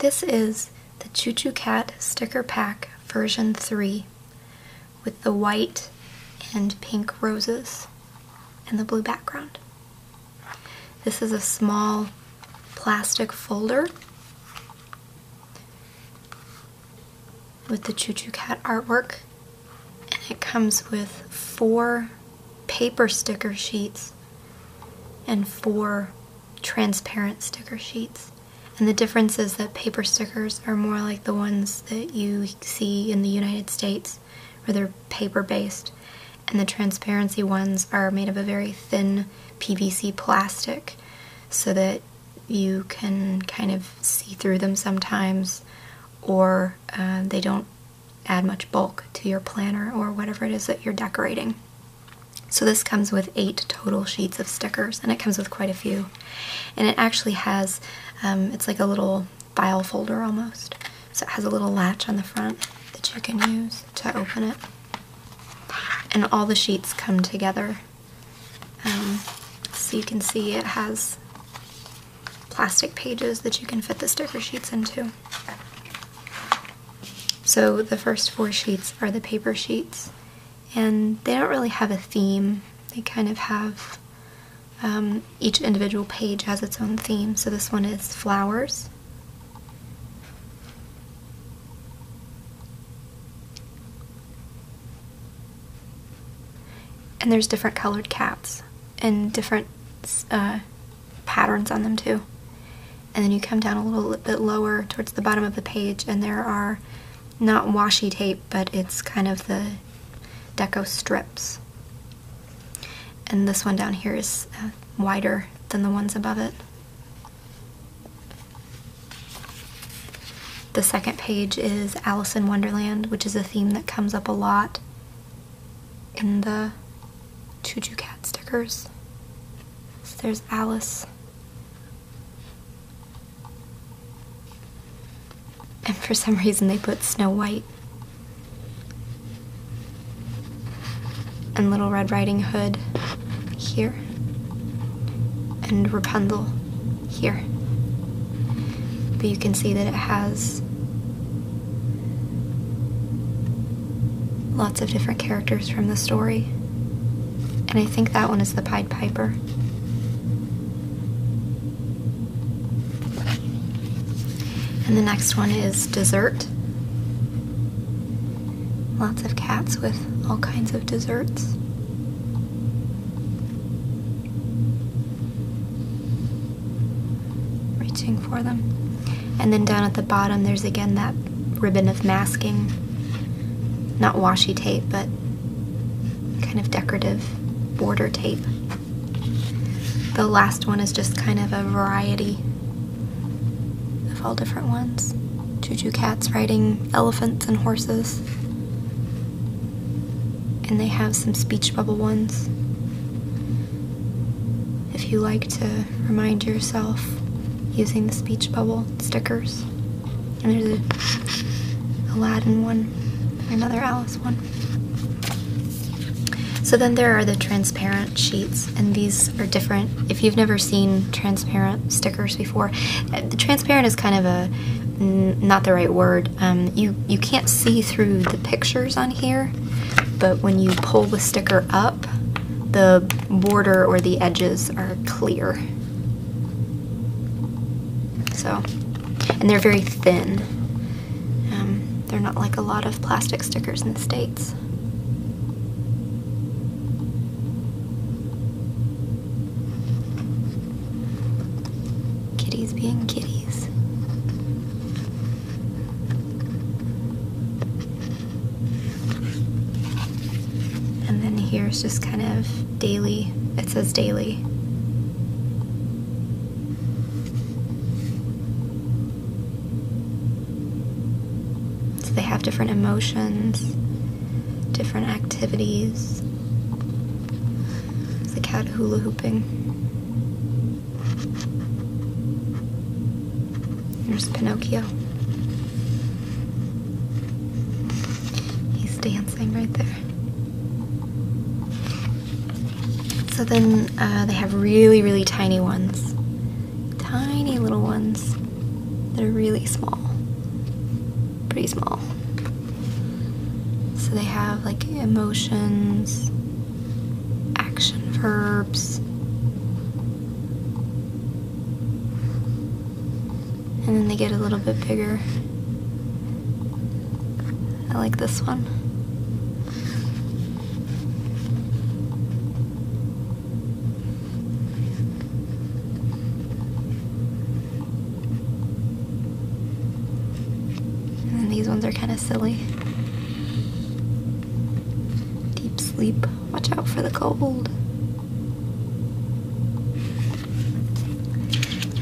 This is the Choo Choo Cat sticker pack version 3 with the white and pink roses and the blue background. This is a small plastic folder with the Choo Choo Cat artwork, and it comes with 4 paper sticker sheets and 4 transparent sticker sheets. And the difference is that paper stickers are more like the ones that you see in the United States, where they're paper-based, and the transparency ones are made of a very thin PVC plastic so that you can kind of see through them sometimes, or they don't add much bulk to your planner or whatever it is that you're decorating. So this comes with 8 total sheets of stickers, and it comes with quite a few. And it actually has, it's like a little file folder almost. So it has a little latch on the front that you can use to open it. And all the sheets come together. So you can see it has plastic pages that you can fit the sticker sheets into. So the first 4 sheets are the paper sheets, and they don't really have a theme. They kind of have, each individual page has its own theme. So this one is flowers. And there's different colored cats and different patterns on them too. And then you come down a little bit lower towards the bottom of the page, and there are not washi tape, but it's kind of the deco strips. And this one down here is wider than the ones above it. The second page is Alice in Wonderland, which is a theme that comes up a lot in the Choo Choo Cat stickers. So there's Alice. And for some reason they put Snow White and Little Red Riding Hood here, and Rapunzel here. But you can see that it has lots of different characters from the story. And I think that one is the Pied Piper. And the next one is dessert. Lots of cats with all kinds of desserts. Reaching for them. And then down at the bottom there's again that ribbon of masking. Not washi tape, but kind of decorative border tape. The last one is just kind of a variety of all different ones. Choo Choo Cats riding elephants and horses. And they have some speech bubble ones if you like to remind yourself using the speech bubble stickers. And there's a Aladdin one and another Alice one. So then there are the transparent sheets, and these are different. If you've never seen transparent stickers before, the transparent is kind of a, not the right word. You can't see through the pictures on here, but when you pull the sticker up, the border or the edges are clear. So, and they're very thin. They're not like a lot of plastic stickers in the States. Kitties being kitties. And then here's just kind of daily. It says daily. So they have different emotions, different activities. There's a cat hula hooping. There's Pinocchio. He's dancing right there. So then they have really, really tiny ones. Tiny little ones. They're really small, pretty small. So they have like emotions, action verbs, and then they get a little bit bigger. I like this one. And then these ones are kind of silly. Deep sleep. Watch out for the cold.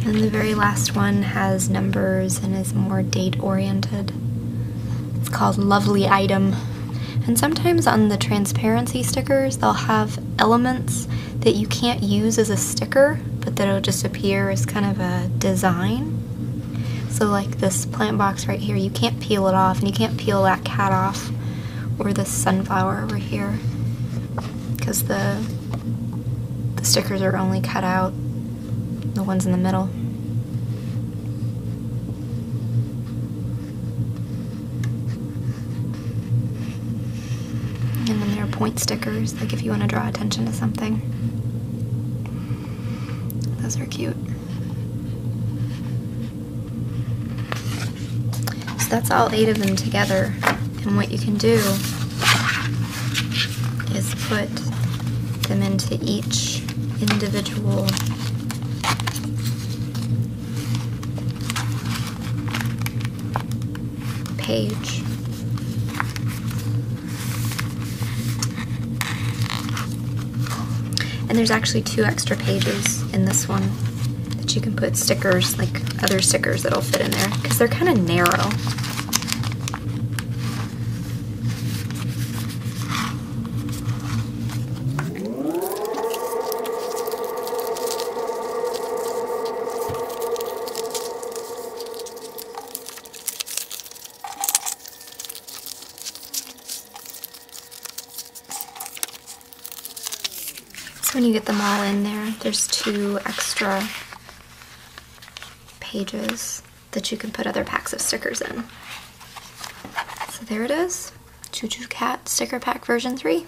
And the very last one has numbers and is more date-oriented. It's called Lovely Item. And sometimes on the transparency stickers, they'll have elements that you can't use as a sticker, but that'll just appear as kind of a design. So like this plant box right here, you can't peel it off, and you can't peel that cat off, or this sunflower over here, because the stickers are only cut out, the ones in the middle. And then there are point stickers, like if you want to draw attention to something. Those are cute. So that's all 8 of them together. And what you can do is put them into each individual page. And there's actually 2 extra pages in this one that you can put stickers, like other stickers that'll fit in there, because they're kind of narrow. When you get them all in there, there's 2 extra pages that you can put other packs of stickers in. So there it is, Choo Choo Cat Sticker Pack version 3.